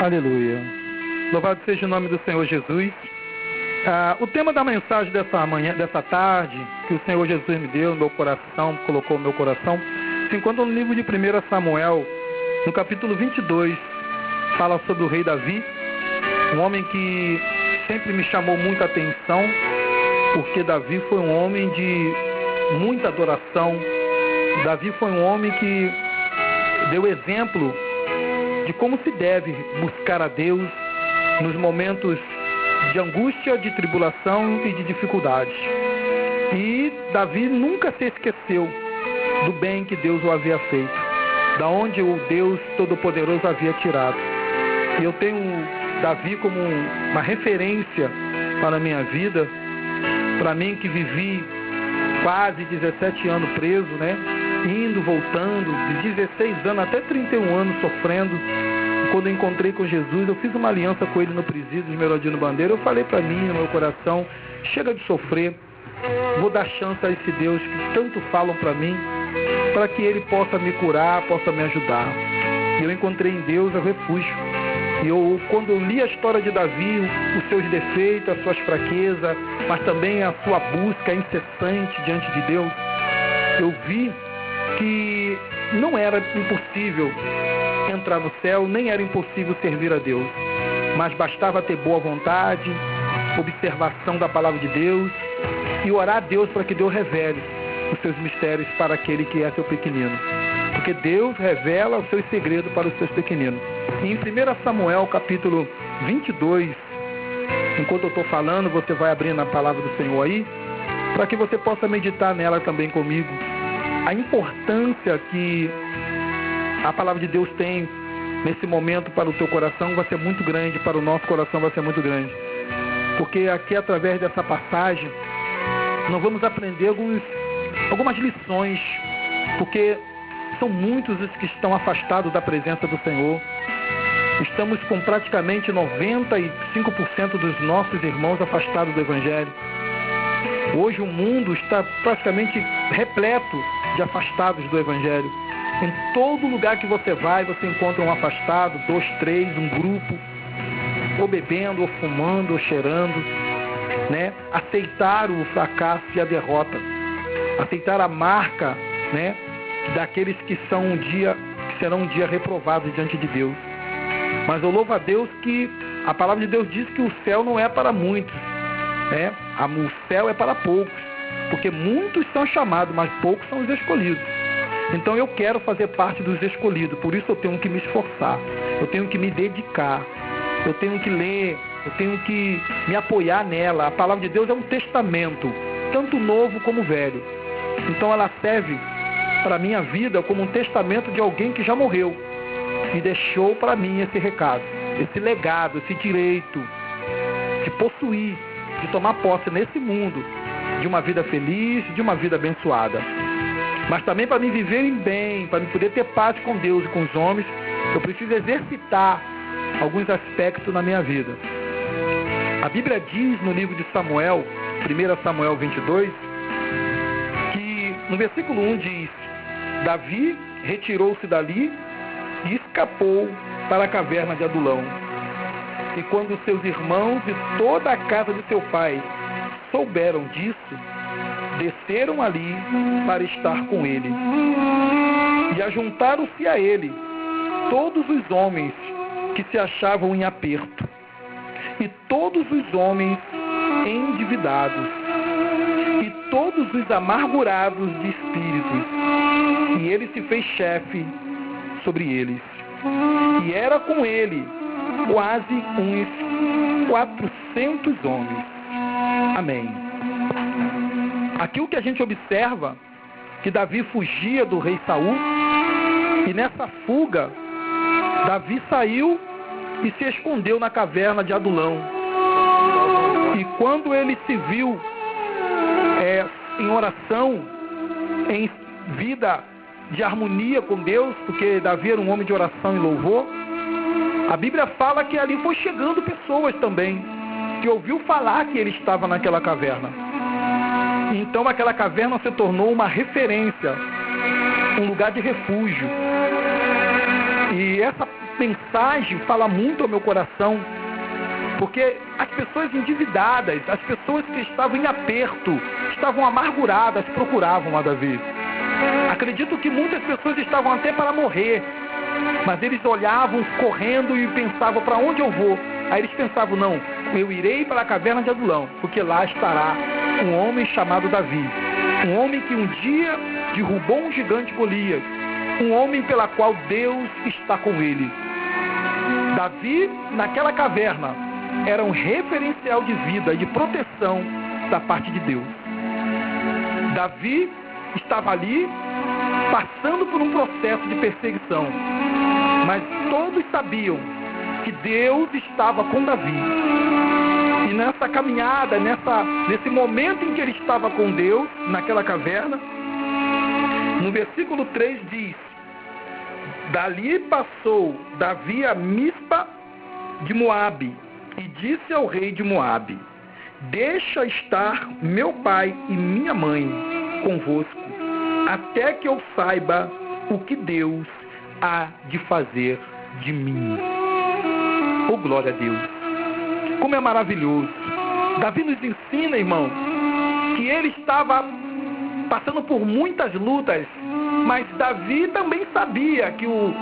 Aleluia. Louvado seja o nome do Senhor Jesus. O tema da mensagem dessa manhã, dessa tarde, que o Senhor Jesus me deu no meu coração, colocou no meu coração, se encontra no livro de 1 Samuel, no capítulo 22, fala sobre o rei Davi, um homem que sempre me chamou muita atenção, porque Davi foi um homem de muita adoração. Davi foi um homem que deu exemplo de como se deve buscar a Deus nos momentos de angústia, de tribulação e de dificuldades. E Davi nunca se esqueceu do bem que Deus o havia feito, da onde o Deus Todo-Poderoso havia tirado. E eu tenho Davi como uma referência para a minha vida, para mim que vivi quase 17 anos preso, né? Indo, voltando, de 16 anos até 31 anos sofrendo. Quando eu encontrei com Jesus, eu fiz uma aliança com ele no presídio de Merodino Bandeira. Eu falei para mim, no meu coração, chega de sofrer, vou dar chance a esse Deus que tanto falam para mim, para que ele possa me curar, possa me ajudar. E eu encontrei em Deus o refúgio. E quando eu li a história de Davi, os seus defeitos, as suas fraquezas, mas também a sua busca incessante diante de Deus, eu vi que não era impossível entrar no céu, nem era impossível servir a Deus, mas bastava ter boa vontade, observação da palavra de Deus e orar a Deus para que Deus revele os seus mistérios para aquele que é seu pequenino, porque Deus revela os seus segredos para os seus pequeninos. E em 1 Samuel capítulo 22, enquanto eu estou falando, você vai abrindo a palavra do Senhor aí, para que você possa meditar nela também comigo. A importância que a palavra de Deus tem nesse momento para o teu coração vai ser muito grande, para o nosso coração vai ser muito grande. Porque aqui, através dessa passagem, nós vamos aprender algumas lições, porque são muitos os que estão afastados da presença do Senhor. Estamos com praticamente 95% dos nossos irmãos afastados do Evangelho. Hoje o mundo está praticamente repleto de afastados do Evangelho. Em todo lugar que você vai, você encontra um afastado, 2, 3, um grupo, ou bebendo, ou fumando, ou cheirando, né? Aceitar o fracasso e a derrota, aceitar a marca, né, daqueles que serão um dia reprovados diante de Deus. Mas eu louvo a Deus que a palavra de Deus diz que o céu não é para muitos, né? O céu é para poucos, porque muitos são chamados, mas poucos são os escolhidos. Então eu quero fazer parte dos escolhidos, por isso eu tenho que me esforçar, eu tenho que me dedicar, eu tenho que ler, eu tenho que me apoiar nela. A palavra de Deus é um testamento, tanto novo como velho. Então ela serve para a minha vida como um testamento de alguém que já morreu e deixou para mim esse recado, esse legado, esse direito de possuir, de tomar posse nesse mundo de uma vida feliz, de uma vida abençoada. Mas também para me viver bem, para me poder ter paz com Deus e com os homens, eu preciso exercitar alguns aspectos na minha vida. A Bíblia diz no livro de Samuel, 1 Samuel 22, que no versículo 1 diz: Davi retirou-se dali e escapou para a caverna de Adulão. E quando seus irmãos e toda a casa de seu pai souberam disso, desceram ali para estar com ele. E ajuntaram-se a ele todos os homens que se achavam em aperto, e todos os homens endividados, e todos os amargurados de espírito. E ele se fez chefe sobre eles. E era com ele quase uns 400 homens. Amém. Aqui o que a gente observa, que Davi fugia do rei Saul, e nessa fuga, Davi saiu e se escondeu na caverna de Adulão. E quando ele se viu em oração, em vida de harmonia com Deus, porque Davi era um homem de oração e louvor. A Bíblia fala que ali foi chegando pessoas também, que ouviu falar que ele estava naquela caverna. Então aquela caverna se tornou uma referência, um lugar de refúgio. E essa mensagem fala muito ao meu coração, porque as pessoas endividadas, as pessoas que estavam em aperto, estavam amarguradas, procuravam a Davi. Acredito que muitas pessoas estavam até para morrer, mas eles olhavam correndo e pensavam, para onde eu vou? Aí eles pensavam, não, eu irei para a caverna de Adulão, porque lá estará um homem chamado Davi, um homem que um dia derrubou um gigante Golias, um homem pela qual Deus está com ele. Davi, naquela caverna, era um referencial de vida e de proteção da parte de Deus. Davi estava ali passando por um processo de perseguição, mas todos sabiam que Deus estava com Davi. E nessa caminhada, nesse momento em que ele estava com Deus, naquela caverna, no versículo 3 diz: dali passou Davi a Mispa de Moabe e disse ao rei de Moabe: deixa estar meu pai e minha mãe convosco, até que eu saiba o que Deus há de fazer de mim. Oh, glória a Deus! Como é maravilhoso! Davi nos ensina, irmão, que ele estava passando por muitas lutas, mas Davi também sabia que o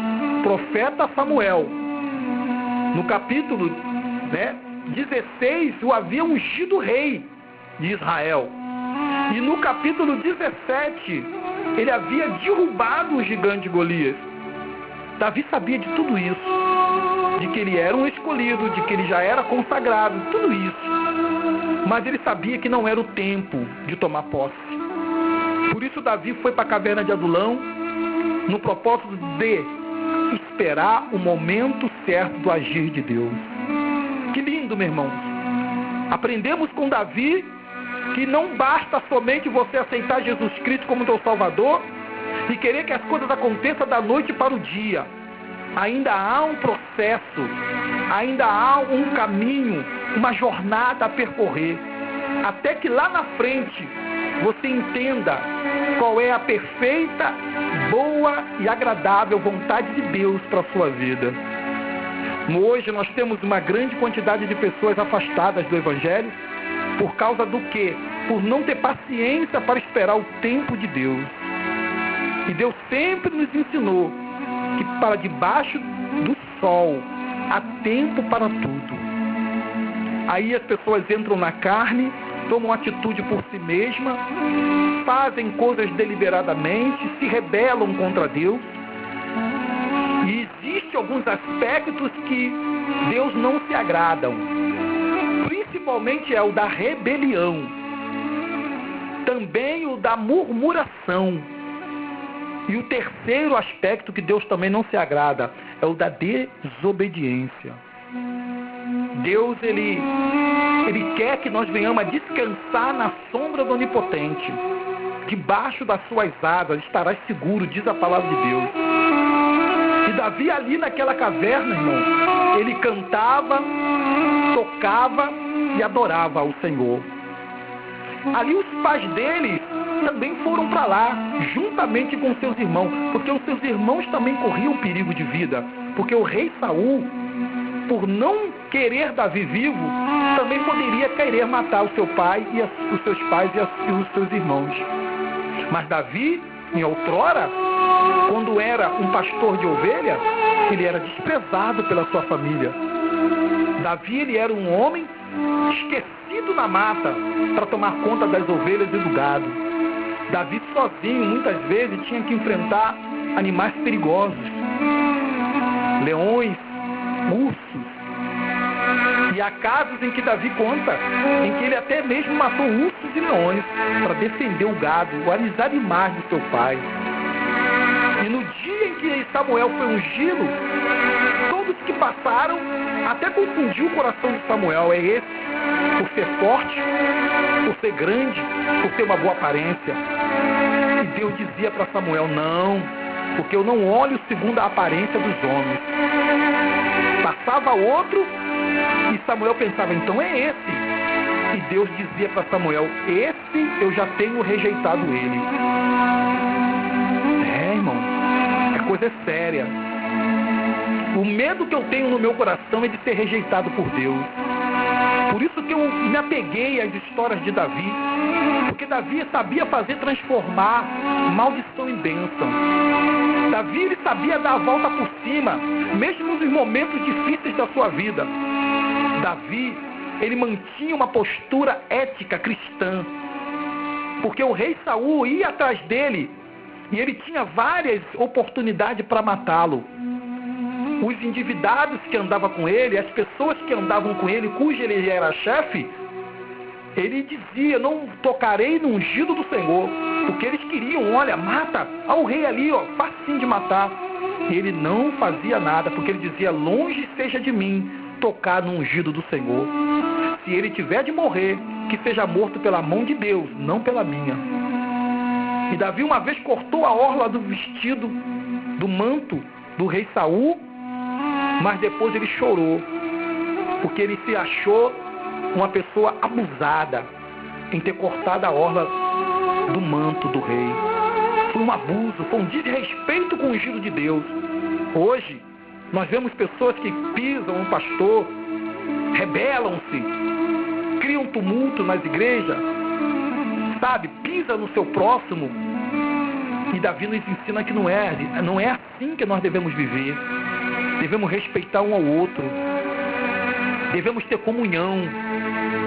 profeta Samuel, no capítulo 16, o havia ungido rei de Israel. E no capítulo 17, ele havia derrubado o gigante Golias. Davi sabia de tudo isso, de que ele era um escolhido, de que ele já era consagrado, tudo isso. Mas ele sabia que não era o tempo de tomar posse. Por isso Davi foi para a caverna de Adulão, no propósito de esperar o momento certo do agir de Deus. Que lindo, meu irmão. Aprendemos com Davi que não basta somente você aceitar Jesus Cristo como teu Salvador e querer que as coisas aconteçam da noite para o dia. Ainda há um processo, ainda há um caminho, uma jornada a percorrer, até que lá na frente você entenda qual é a perfeita, boa e agradável vontade de Deus para a sua vida. Hoje nós temos uma grande quantidade de pessoas afastadas do Evangelho. Por causa do quê? Por não ter paciência para esperar o tempo de Deus. E Deus sempre nos ensinou que para debaixo do sol há tempo para tudo. Aí as pessoas entram na carne, tomam atitude por si mesma, fazem coisas deliberadamente, se rebelam contra Deus. E existem alguns aspectos que Deus não se agradam. Principalmente é o da rebelião. Também o da murmuração. E o terceiro aspecto que Deus também não se agrada é o da desobediência. Deus, ele quer que nós venhamos a descansar na sombra do Onipotente. Debaixo das suas asas estarás seguro, diz a palavra de Deus. E Davi ali naquela caverna, irmão, ele cantava, tocava e adorava ao Senhor. Ali os pais dele também foram para lá, juntamente com seus irmãos, porque os seus irmãos também corriam perigo de vida, porque o rei Saul, por não querer Davi vivo, também poderia querer matar o seu pai e os seus pais e os seus irmãos. Mas Davi, em outrora, quando era um pastor de ovelha, ele era desprezado pela sua família. Davi, ele era um homem esquecido na mata para tomar conta das ovelhas e do gado. Davi sozinho, muitas vezes, tinha que enfrentar animais perigosos, leões, ursos. E há casos em que Davi conta, em que ele até mesmo matou ursos e leões para defender o gado, os animais do seu pai. E no dia em que Samuel foi ungido, todos que passaram até confundiu o coração de Samuel. É esse, por ser forte, por ser grande, por ter uma boa aparência. E Deus dizia para Samuel: não, porque eu não olho segundo a aparência dos homens. Passava outro e Samuel pensava: então é esse. E Deus dizia para Samuel: esse eu já tenho rejeitado ele. Irmão, a coisa é séria. O medo que eu tenho no meu coração é de ser rejeitado por Deus. Por isso que eu me apeguei às histórias de Davi, porque Davi sabia transformar maldição em bênção. Davi, ele sabia dar a volta por cima, mesmo nos momentos difíceis da sua vida. Davi, ele mantinha uma postura ética cristã, porque o rei Saul ia atrás dele e ele tinha várias oportunidades para matá-lo. Os endividados que andavam com ele, as pessoas que andavam com ele, cujo ele era chefe, ele dizia: não tocarei no ungido do Senhor, porque eles queriam: olha, mata, o rei ali, facinho de matar. E ele não fazia nada, porque ele dizia: longe seja de mim tocar no ungido do Senhor. Se ele tiver de morrer, que seja morto pela mão de Deus, não pela minha. E Davi uma vez cortou a orla do vestido, do manto do rei Saul, mas depois ele chorou, porque ele se achou uma pessoa abusada em ter cortado a orla do manto do rei. Foi um abuso, foi um desrespeito com o ungido de Deus. Hoje, nós vemos pessoas que pisam um pastor, rebelam-se, criam tumulto nas igrejas, pisa no seu próximo. E Davi nos ensina que não é assim que nós devemos viver. Devemos respeitar um ao outro. Devemos ter comunhão.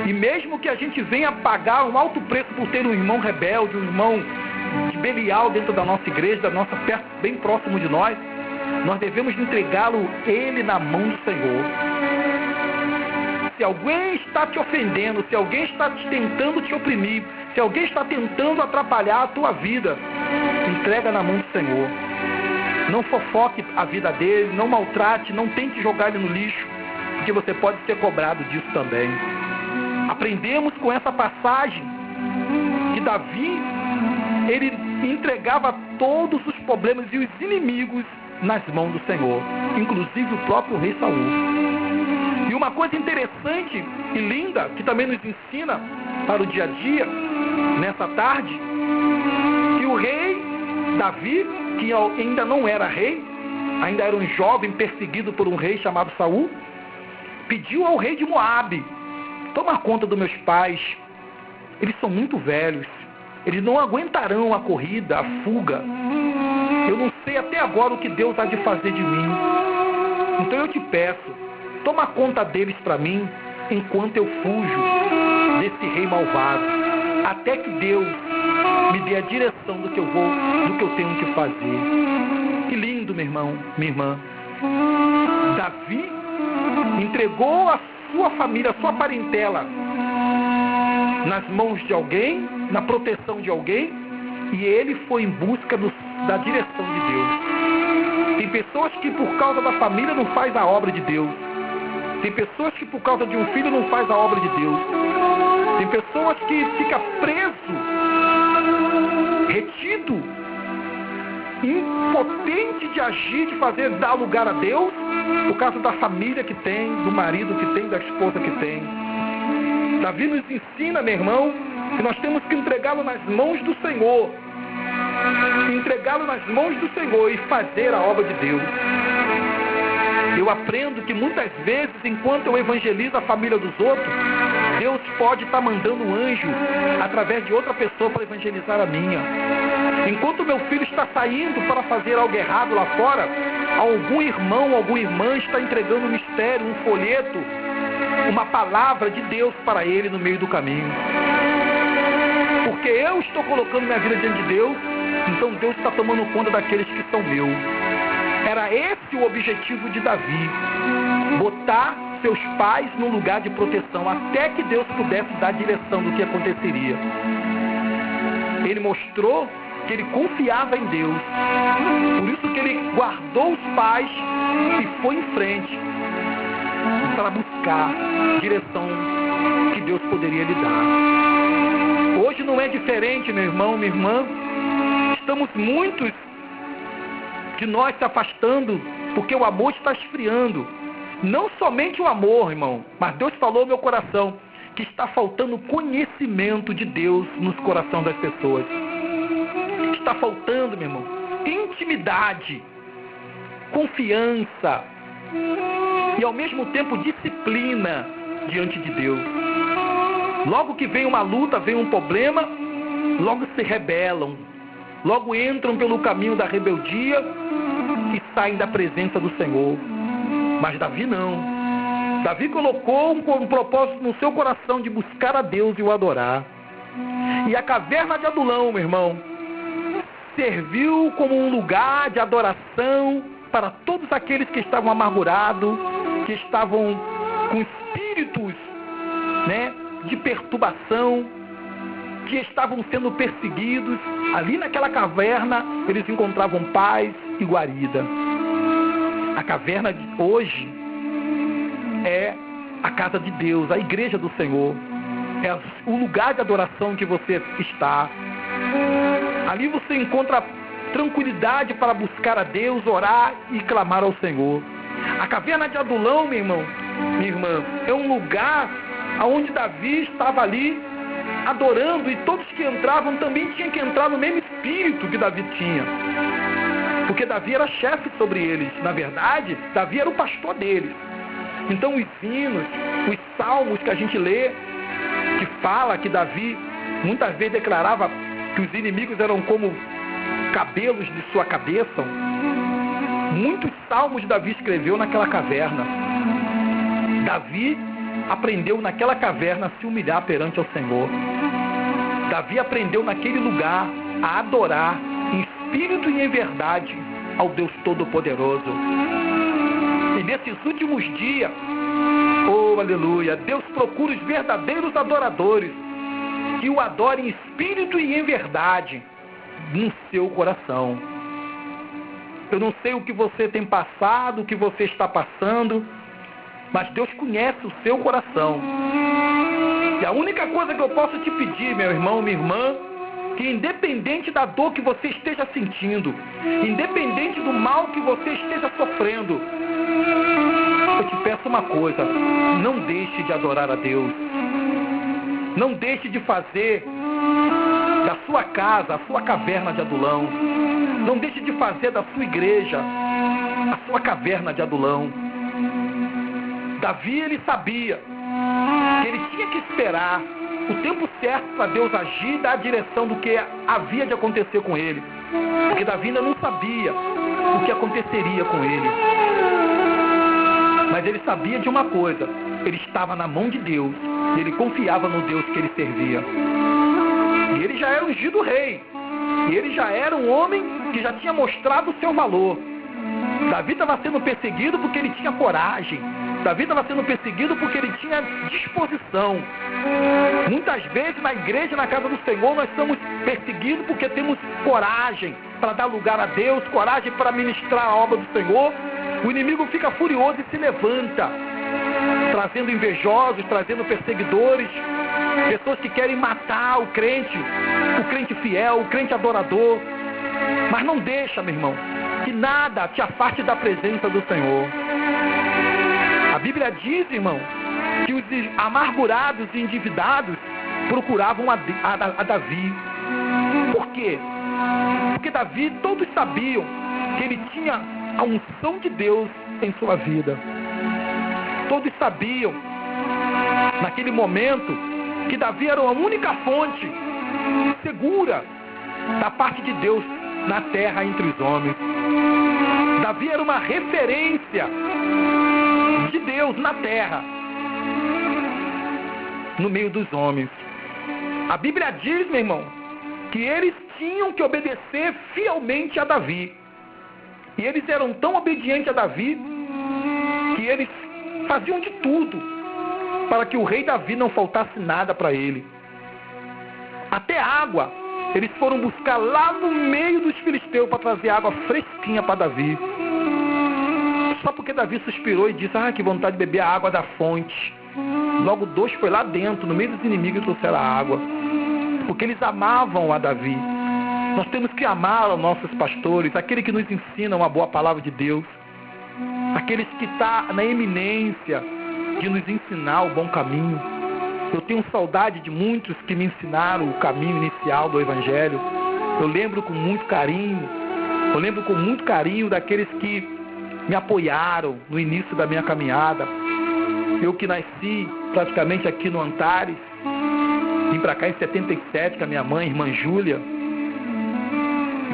E mesmo que a gente venha pagar um alto preço por ter um irmão rebelde, um irmão de Belial dentro da nossa igreja, bem próximo de nós devemos entregá-lo ele na mão do Senhor. Se alguém está te ofendendo, se alguém está tentando te oprimir, se alguém está tentando atrapalhar a tua vida, entrega na mão do Senhor. Não fofoque a vida dele, não maltrate, não tente jogar ele no lixo, porque você pode ser cobrado disso também. Aprendemos com essa passagem que Davi, ele entregava todos os problemas e os inimigos nas mãos do Senhor, inclusive o próprio rei Saul. E uma coisa interessante e linda, que também nos ensina para o dia a dia, nessa tarde, que o rei Davi, que ainda não era rei, ainda era um jovem perseguido por um rei chamado Saul, pediu ao rei de Moabe: toma conta dos meus pais, eles são muito velhos, eles não aguentarão a corrida, a fuga. Eu não sei até agora o que Deus há de fazer de mim. Então eu te peço, toma conta deles para mim, enquanto eu fujo desse rei malvado, até que Deus me dê a direção do que eu tenho que fazer. Que lindo, meu irmão, minha irmã. Davi entregou a sua família, a sua parentela nas mãos de alguém, na proteção de alguém, e ele foi em busca da direção de Deus. Tem pessoas que por causa da família não faz a obra de Deus. Tem pessoas que por causa de um filho não faz a obra de Deus. Tem pessoas que ficam preso, retido, impotente de agir, de dar lugar a Deus, por causa da família que tem, do marido que tem, da esposa que tem. Davi nos ensina, meu irmão, que nós temos que entregá-lo nas mãos do Senhor. Entregá-lo nas mãos do Senhor e fazer a obra de Deus. Eu aprendo que muitas vezes, enquanto eu evangelizo a família dos outros, Deus pode estar mandando um anjo através de outra pessoa para evangelizar a minha. Enquanto meu filho está saindo para fazer algo errado lá fora, algum irmão, alguma irmã está entregando um mistério, um folheto, uma palavra de Deus para ele no meio do caminho. Porque eu estou colocando minha vida diante de Deus, então Deus está tomando conta daqueles que são meus. Era esse o objetivo de Davi: botar seus pais num lugar de proteção, até que Deus pudesse dar a direção do que aconteceria. Ele mostrou que ele confiava em Deus. Por isso que ele guardou os pais e foi em frente para buscar a direção que Deus poderia lhe dar. Hoje não é diferente, meu irmão, minha irmã. estamos muitos de nós se afastando porque o amor está esfriando. Não somente o amor, irmão, mas Deus falou no meu coração que está faltando conhecimento de Deus nos corações das pessoas. Está faltando, meu irmão, intimidade, confiança e ao mesmo tempo disciplina diante de Deus. Logo que vem uma luta, vem um problema, logo se rebelam, logo entram pelo caminho da rebeldia e saem da presença do Senhor. Mas Davi não. Davi colocou um propósito no seu coração de buscar a Deus e o adorar. E a caverna de Adulão, meu irmão, serviu como um lugar de adoração para todos aqueles que estavam amargurados, que estavam com espíritos, de perturbação, que estavam sendo perseguidos. Ali naquela caverna eles encontravam paz e guarida. A caverna de hoje é a casa de Deus, a igreja do Senhor. É o lugar de adoração que você está. Ali você encontra tranquilidade para buscar a Deus, orar e clamar ao Senhor. A caverna de Adulão, meu irmão, minha irmã, é um lugar onde Davi estava ali adorando, e todos que entravam também tinham que entrar no mesmo espírito que Davi tinha. Porque Davi era chefe sobre eles. Na verdade, Davi era o pastor deles. Então os hinos, os salmos que a gente lê, que fala que Davi muitas vezes declarava que os inimigos eram como cabelos de sua cabeça. Muitos salmos Davi escreveu naquela caverna. Davi aprendeu naquela caverna a se humilhar perante o Senhor. Davi aprendeu naquele lugar a adorar em espírito e em verdade ao Deus Todo-Poderoso. E nesses últimos dias, oh aleluia, Deus procura os verdadeiros adoradores que o adorem em espírito e em verdade no seu coração. Eu não sei o que você tem passado, o que você está passando, mas Deus conhece o seu coração. E a única coisa que eu posso te pedir, meu irmão, minha irmã, que independente da dor que você esteja sentindo, independente do mal que você esteja sofrendo, eu te peço uma coisa: não deixe de adorar a Deus. Não deixe de fazer da sua casa a sua caverna de Adulão. Não deixe de fazer da sua igreja a sua caverna de Adulão. Davi, ele sabia que ele tinha que esperar o tempo certo para Deus agir e dar a direção do que havia de acontecer com ele. Porque Davi ainda não sabia o que aconteceria com ele. Mas ele sabia de uma coisa: ele estava na mão de Deus, e ele confiava no Deus que ele servia. E ele já era ungido rei, e ele já era um homem que já tinha mostrado o seu valor. Davi estava sendo perseguido porque ele tinha coragem. Davi estava sendo perseguido porque ele tinha disposição. Muitas vezes na igreja, na casa do Senhor, nós somos perseguidos porque temos coragem para dar lugar a Deus, coragem para ministrar a obra do Senhor. O inimigo fica furioso e se levanta, trazendo invejosos, trazendo perseguidores, pessoas que querem matar o crente fiel, o crente adorador. Mas não deixa, meu irmão, que nada te afaste da presença do Senhor. A Bíblia diz, irmão, que os amargurados e endividados procuravam a Davi. Por quê? Porque Davi, todos sabiam que ele tinha a unção de Deus em sua vida. Todos sabiam, naquele momento, que Davi era a única fonte segura da parte de Deus na terra entre os homens. Davi era uma referência de Deus na terra, no meio dos homens. A Bíblia diz, meu irmão, que eles tinham que obedecer fielmente a Davi. E eles eram tão obedientes a Davi que eles faziam de tudo para que o rei Davi não faltasse nada para ele. Até água eles foram buscar lá no meio dos filisteus para trazer água fresquinha para Davi. Só porque Davi suspirou e disse: que vontade de beber a água da fonte. Logo 2 foi lá dentro, no meio dos inimigos, e trouxeram a água. Porque eles amavam a Davi. Nós temos que amar os nossos pastores, aqueles que nos ensinam a boa palavra de Deus, aqueles que estão na eminência de nos ensinar o bom caminho. Eu tenho saudade de muitos que me ensinaram o caminho inicial do Evangelho. Eu lembro com muito carinho daqueles que me apoiaram no início da minha caminhada. Eu que nasci praticamente aqui no Antares, vim para cá em 77 com a minha mãe, irmã Júlia,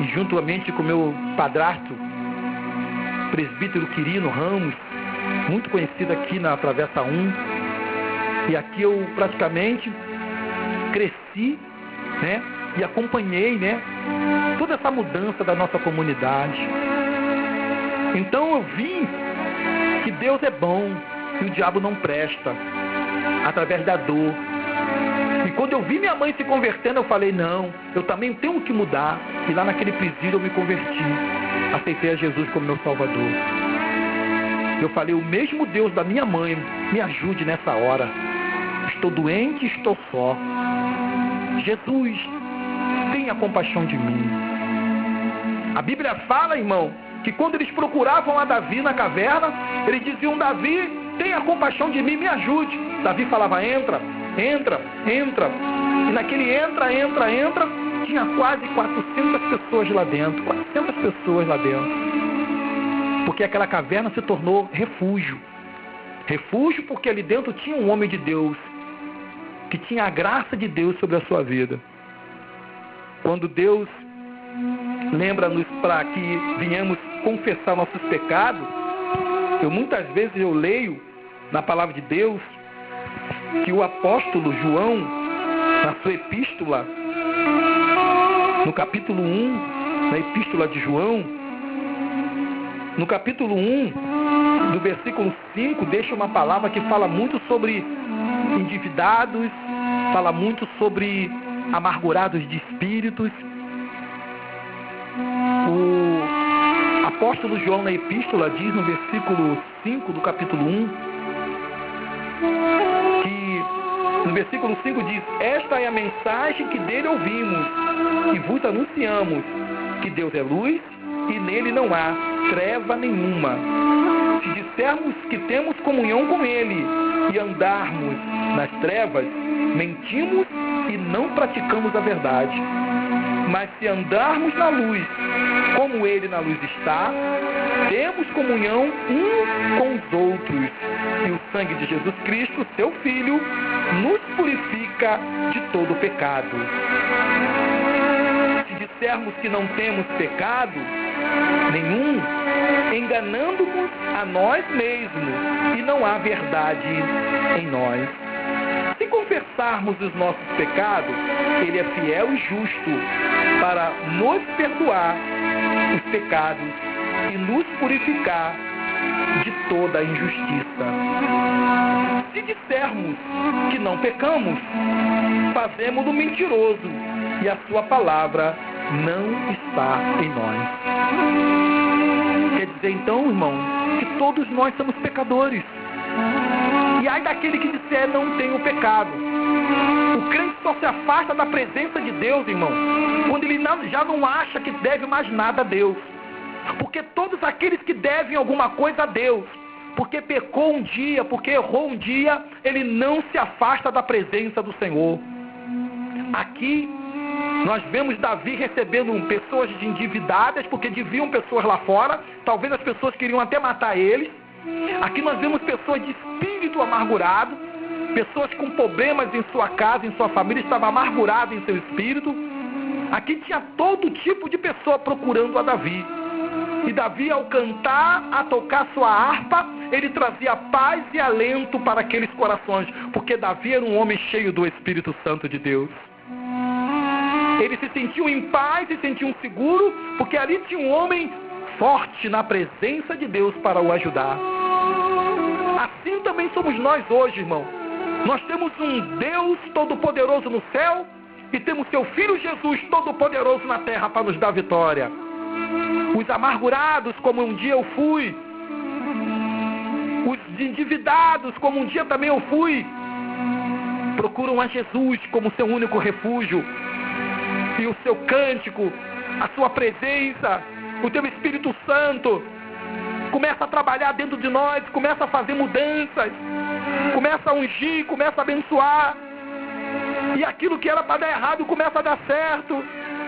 e juntamente com meu padrasto, presbítero Quirino Ramos, muito conhecido aqui na Travessa 1. E aqui eu praticamente cresci, né? E acompanhei, né, toda essa mudança da nossa comunidade. Então eu vi que Deus é bom e o diabo não presta, através da dor. E quando eu vi minha mãe se convertendo, eu falei, não, eu também tenho que mudar. E lá naquele presídio eu me converti, aceitei a Jesus como meu Salvador. Eu falei, o mesmo Deus da minha mãe me ajude nessa hora. Estou doente, estou só. Jesus, tenha compaixão de mim. A Bíblia fala, irmão, que quando eles procuravam a Davi na caverna, eles diziam, Davi, tenha compaixão de mim, me ajude. Davi falava, entra, entra, entra. E naquele entra, entra, entra, tinha quase 400 pessoas lá dentro. 400 pessoas lá dentro. Porque aquela caverna se tornou refúgio. Refúgio porque ali dentro tinha um homem de Deus, que tinha a graça de Deus sobre a sua vida. Quando Deus lembra-nos para que venhamos confessar nossos pecados, muitas vezes eu leio na palavra de Deus que o apóstolo João, na sua epístola, no capítulo 1, na epístola de João, no capítulo 1, do versículo 5, deixa uma palavra que fala muito sobre endividados, fala muito sobre amargurados de espíritos. O apóstolo João na epístola diz no versículo 5 do capítulo 1, que no versículo 5 diz, esta é a mensagem que dele ouvimos e vos anunciamos, que Deus é luz e nele não há treva nenhuma. Se dissermos que temos comunhão com ele e andarmos nas trevas, mentimos e não praticamos a verdade. Mas se andarmos na luz, como ele na luz está, temos comunhão uns com os outros. E o sangue de Jesus Cristo, seu Filho, nos purifica de todo pecado. Se dissermos que não temos pecado nenhum, enganando-nos a nós mesmos, e não há verdade em nós. Se confessarmos os nossos pecados, ele é fiel e justo para nos perdoar os pecados e nos purificar de toda a injustiça. Se dissermos que não pecamos, fazemos-no mentiroso e a sua palavra não está em nós. Quer dizer então, irmão, que todos nós somos pecadores. E ai daquele que disser não tem o pecado. O crente só se afasta da presença de Deus, irmão, quando ele já não acha que deve mais nada a Deus. Porque todos aqueles que devem alguma coisa a Deus, porque pecou um dia, porque errou um dia, ele não se afasta da presença do Senhor. Aqui nós vemos Davi recebendo pessoas endividadas, porque deviam pessoas lá fora, talvez as pessoas queriam até matar eles. Aqui nós vemos pessoas de espírito amargurado, pessoas com problemas em sua casa, em sua família, estavam amarguradas em seu espírito. Aqui tinha todo tipo de pessoa procurando a Davi. E Davi, ao cantar, a tocar sua harpa, ele trazia paz e alento para aqueles corações, porque Davi era um homem cheio do Espírito Santo de Deus. Eles se sentiam em paz, se sentiam seguros, porque ali tinha um homem forte na presença de Deus para o ajudar. Assim também somos nós hoje, irmão. Nós temos um Deus todo-poderoso no céu e temos seu Filho Jesus todo-poderoso na terra para nos dar vitória. Os amargurados, como um dia eu fui, os endividados, como um dia também eu fui, procuram a Jesus como seu único refúgio. e o seu cântico, a sua presença, o teu Espírito Santo começa a trabalhar dentro de nós, começa a fazer mudanças, começa a ungir, começa a abençoar, e aquilo que era para dar errado começa a dar certo,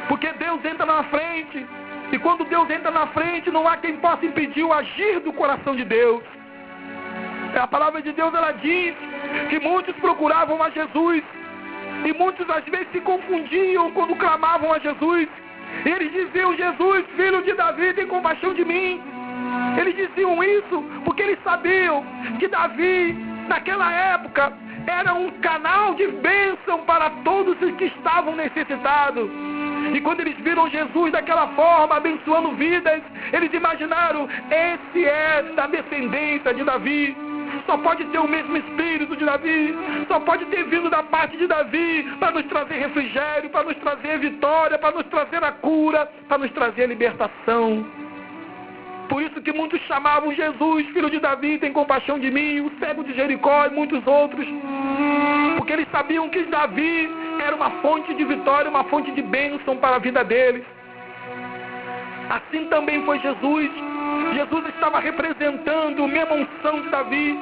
porque Deus entra na frente, e quando Deus entra na frente, não há quem possa impedir o agir do coração de Deus. A palavra de Deus, ela diz que muitos procuravam a Jesus, e muitos às vezes se confundiam quando clamavam a Jesus. Eles diziam: Jesus, filho de Davi, tem compaixão de mim. Eles diziam isso porque eles sabiam que Davi, naquela época, era um canal de bênção para todos os que estavam necessitados. E quando eles viram Jesus daquela forma, abençoando vidas, eles imaginaram: esse é da descendência de Davi. Só pode ter o mesmo espírito de Davi, só pode ter vindo da parte de Davi para nos trazer refrigério, para nos trazer vitória, para nos trazer a cura, para nos trazer a libertação. Por isso que muitos chamavam Jesus, filho de Davi, tem compaixão de mim, o cego de Jericó e muitos outros, porque eles sabiam que Davi era uma fonte de vitória, uma fonte de bênção para a vida deles. Assim também foi Jesus. Jesus estava representando a mesma unção de Davi.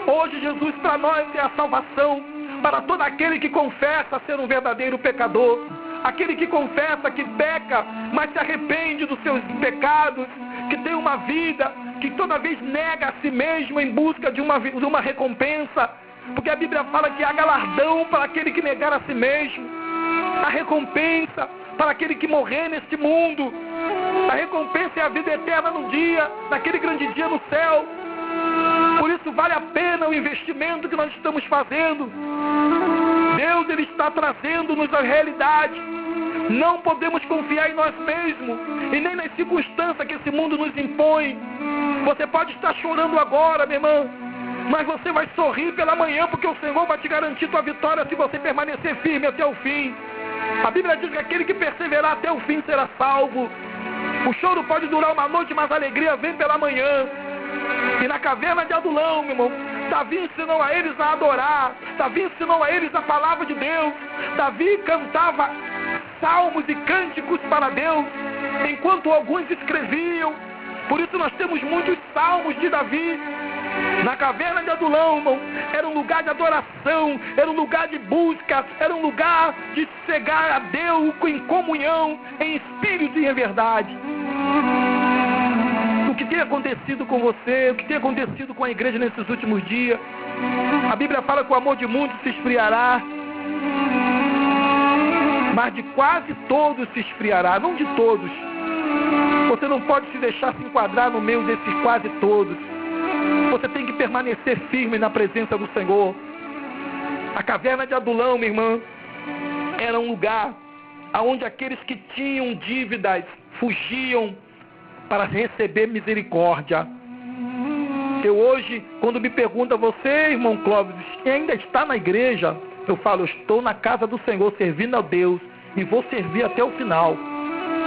Hoje Jesus para nós é a salvação, para todo aquele que confessa ser um verdadeiro pecador, aquele que confessa que peca, mas se arrepende dos seus pecados, que tem uma vida, que toda vez nega a si mesmo em busca de uma recompensa, porque a Bíblia fala que há galardão para aquele que negar a si mesmo, a recompensa para aquele que morrer neste mundo, a recompensa é a vida eterna no dia, naquele grande dia no céu. Por isso vale a pena o investimento que nós estamos fazendo. Deus, Ele está trazendo-nos a realidade. Não podemos confiar em nós mesmos e nem nas circunstâncias que esse mundo nos impõe. Você pode estar chorando agora, minha irmã, mas você vai sorrir pela manhã, porque o Senhor vai te garantir tua vitória se você permanecer firme até o fim. A Bíblia diz que aquele que perseverar até o fim será salvo. O choro pode durar uma noite, mas a alegria vem pela manhã. E na caverna de Adulão, meu irmão, Davi ensinou a eles a adorar, Davi ensinou a eles a palavra de Deus, Davi cantava salmos e cânticos para Deus, enquanto alguns escreviam. Por isso nós temos muitos salmos de Davi. Na caverna de Adulão, irmão, era um lugar de adoração, era um lugar de busca, era um lugar de chegar a Deus em comunhão, em espírito e em verdade. O que tem acontecido com você, o que tem acontecido com a igreja nesses últimos dias? A Bíblia fala que o amor de muitos se esfriará, mas de quase todos se esfriará, não de todos. Você não pode se deixar se enquadrar no meio desses quase todos. Você tem que permanecer firme na presença do Senhor. A caverna de Adulão, minha irmã, era um lugar onde aqueles que tinham dívidas fugiam para receber misericórdia. Eu hoje, quando me pergunta, você, irmão Clóvis, ainda está na igreja? Eu falo, eu estou na casa do Senhor, servindo a Deus, e vou servir até o final,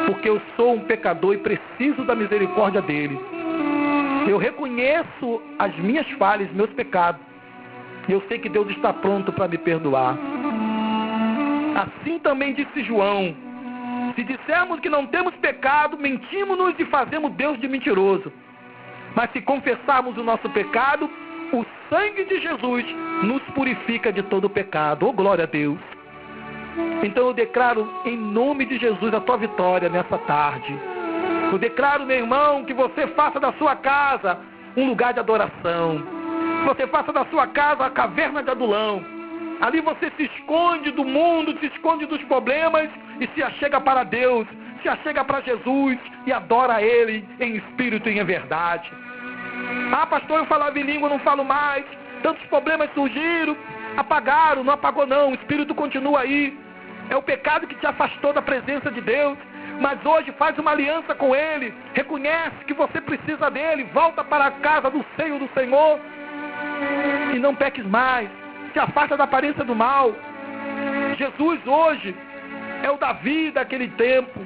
porque eu sou um pecador e preciso da misericórdia dele. Eu reconheço as minhas falhas, meus pecados. E eu sei que Deus está pronto para me perdoar. Assim também disse João: se dissermos que não temos pecado, mentimos-nos e fazemos Deus de mentiroso. Mas se confessarmos o nosso pecado, o sangue de Jesus nos purifica de todo pecado. Oh, glória a Deus! Então eu declaro em nome de Jesus a tua vitória nessa tarde. Eu declaro, meu irmão, que você faça da sua casa um lugar de adoração. Que você faça da sua casa a caverna de Adulão. Ali você se esconde do mundo, se esconde dos problemas e se achega para Deus, se achega para Jesus e adora a Ele em espírito e em verdade. Ah, pastor, eu falava em língua, não falo mais. Tantos problemas surgiram, apagaram, não apagou não, o espírito continua aí. É o pecado que te afastou da presença de Deus. Mas hoje faz uma aliança com Ele, reconhece que você precisa dEle, volta para a casa do seio do Senhor e não peques mais, se afasta da aparência do mal. Jesus hoje é o Davi daquele tempo.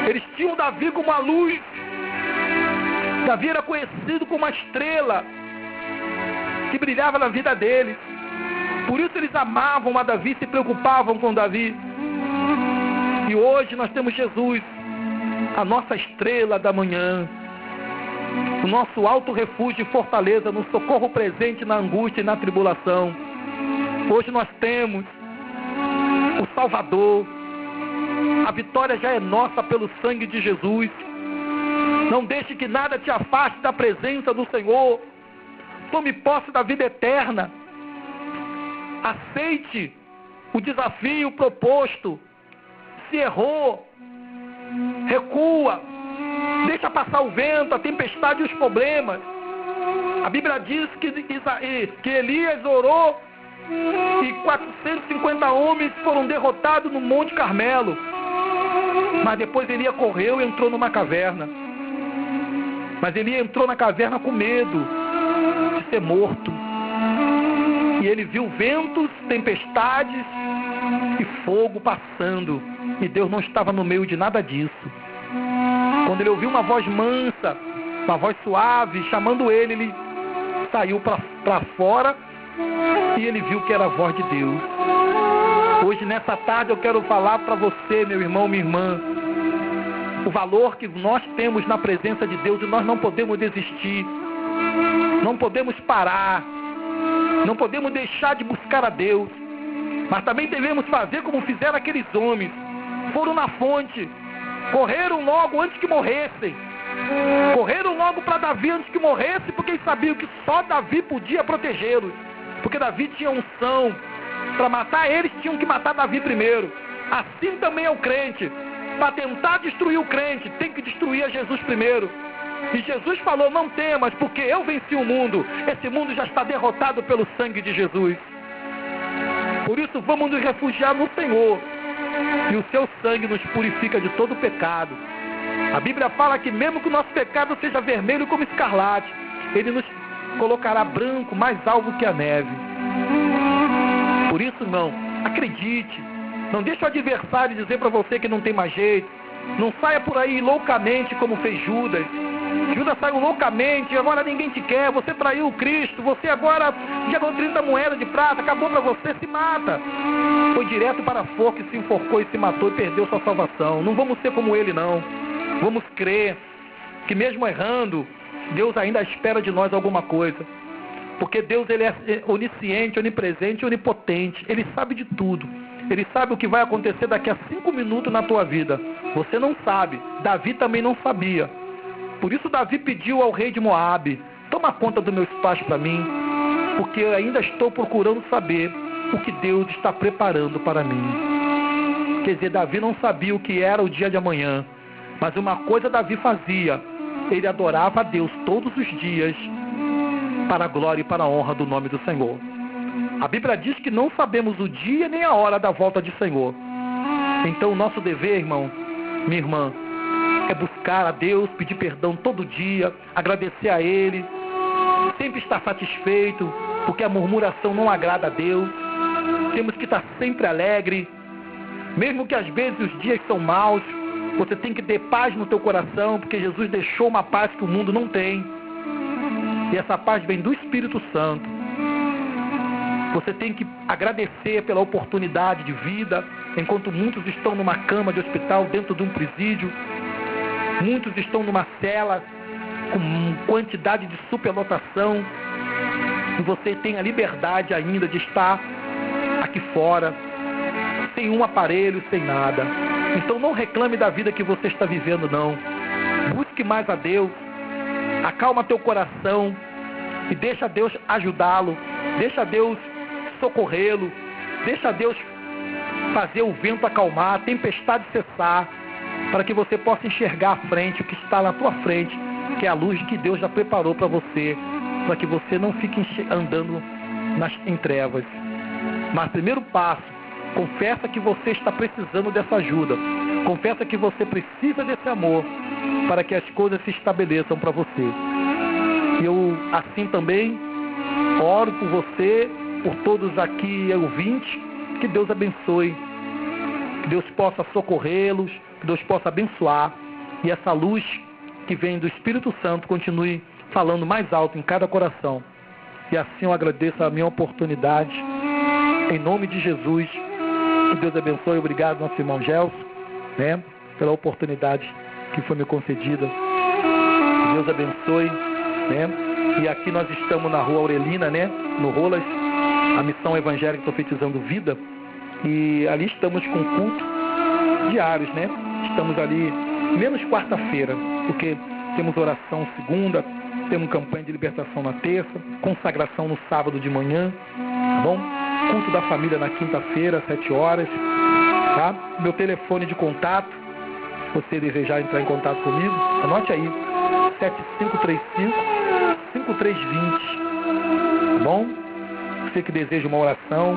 Eles tinham Davi como a luz. Davi era conhecido como uma estrela que brilhava na vida deles. Por isso eles amavam a Davi, se preocupavam com Davi. E hoje nós temos Jesus, a nossa estrela da manhã, o nosso alto refúgio e fortaleza, no socorro presente na angústia e na tribulação. Hoje nós temos o Salvador. A vitória já é nossa pelo sangue de Jesus. Não deixe que nada te afaste da presença do Senhor. Tome posse da vida eterna. Aceite o desafio proposto. Se errou, recua. Deixa passar o vento, a tempestade e os problemas. A Bíblia diz que Elias orou e 450 homens foram derrotados no Monte Carmelo. Mas depois Elias correu e entrou numa caverna. Mas Elias entrou na caverna com medo de ser morto. E ele viu ventos, tempestades e fogo passando. E Deus não estava no meio de nada disso. Quando ele ouviu uma voz mansa, uma voz suave, chamando ele, ele saiu para fora e ele viu que era a voz de Deus. Hoje, nessa tarde, eu quero falar para você, meu irmão, minha irmã, o valor que nós temos na presença de Deus, e nós não podemos desistir, não podemos parar, não podemos deixar de buscar a Deus, mas também devemos fazer como fizeram aqueles homens. Foram na fonte, correram logo antes que morressem, correram logo para Davi antes que morresse, porque eles sabiam que só Davi podia protegê-los, porque Davi tinha unção. Para matar eles, tinham que matar Davi primeiro. Assim também é o crente. Para tentar destruir o crente, tem que destruir a Jesus primeiro. E Jesus falou: não temas, porque eu venci o mundo. Esse mundo já está derrotado pelo sangue de Jesus. Por isso, vamos nos refugiar no Senhor. E o seu sangue nos purifica de todo pecado. A Bíblia fala que mesmo que o nosso pecado seja vermelho como escarlate, Ele nos colocará branco, mais alvo que a neve. Por isso, irmão, acredite. Não deixe o adversário dizer para você que não tem mais jeito. Não saia por aí loucamente como fez Judas. Judas saiu loucamente, agora ninguém te quer, você traiu o Cristo, você agora jogou 30 moedas de prata, acabou para você, se mata. Foi direto para a forca e se enforcou e se matou e perdeu sua salvação. Não vamos ser como ele, não. Vamos crer que mesmo errando, Deus ainda espera de nós alguma coisa. Porque Deus, Ele é onisciente, onipresente, onipotente. Ele sabe de tudo. Ele sabe o que vai acontecer daqui a 5 minutos na tua vida. Você não sabe. Davi também não sabia. Por isso Davi pediu ao rei de Moabe: toma conta do meu espaço para mim, porque eu ainda estou procurando saber o que Deus está preparando para mim. Quer dizer, Davi não sabia o que era o dia de amanhã, mas uma coisa Davi fazia: ele adorava a Deus todos os dias, para a glória e para a honra do nome do Senhor. A Bíblia diz que não sabemos o dia nem a hora da volta do Senhor. Então o nosso dever, irmão, minha irmã, é buscar a Deus, pedir perdão todo dia, agradecer a Ele, sempre estar satisfeito, porque a murmuração não agrada a Deus. Temos que estar sempre alegre, mesmo que às vezes os dias são maus. Você tem que ter paz no teu coração, porque Jesus deixou uma paz que o mundo não tem. E essa paz vem do Espírito Santo. Você tem que agradecer pela oportunidade de vida, enquanto muitos estão numa cama de hospital, dentro de um presídio. Muitos estão numa cela com quantidade de superlotação. E você tem a liberdade ainda de estar aqui fora, sem um aparelho, sem nada. Então não reclame da vida que você está vivendo, não. Busque mais a Deus. Acalma teu coração e deixa Deus ajudá-lo. Deixa Deus socorrê-lo. Deixa Deus fazer o vento acalmar, a tempestade cessar, para que você possa enxergar à frente o que está na tua frente, que é a luz que Deus já preparou para você, para que você não fique andando em trevas. Mas primeiro passo, confessa que você está precisando dessa ajuda. Confessa que você precisa desse amor para que as coisas se estabeleçam para você. E eu, assim também, oro por você, por todos aqui ouvintes, que Deus abençoe, que Deus possa socorrê-los, que Deus possa abençoar, e essa luz que vem do Espírito Santo continue falando mais alto em cada coração. E assim eu agradeço a minha oportunidade, em nome de Jesus. Que Deus abençoe. Obrigado, nosso irmão Gelson. né, pela oportunidade que foi me concedida. Deus abençoe, né? E aqui nós estamos na Rua Aurelina, né, no Rolas, a Missão Evangélica Profetizando Vida, e ali estamos com culto diários, né? Estamos ali, menos quarta-feira, porque temos oração segunda, temos campanha de libertação na terça, consagração no sábado de manhã, tá bom? Culto da família na quinta-feira, às 7 horas, tá? Meu telefone de contato, se você desejar entrar em contato comigo, anote aí, 7535-5320, tá bom? Você que deseja uma oração,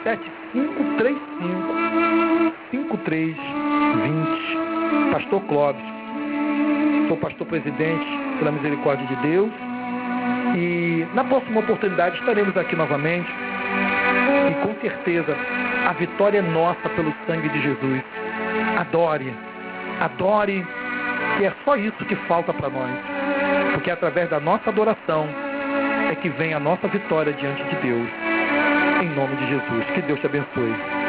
7535-5320, Pastor Clóvis, sou pastor presidente pela misericórdia de Deus, e na próxima oportunidade estaremos aqui novamente, e com certeza a vitória é nossa pelo sangue de Jesus. Adore, adore, que é só isso que falta para nós, porque através da nossa adoração é que vem a nossa vitória diante de Deus. Em nome de Jesus, que Deus te abençoe.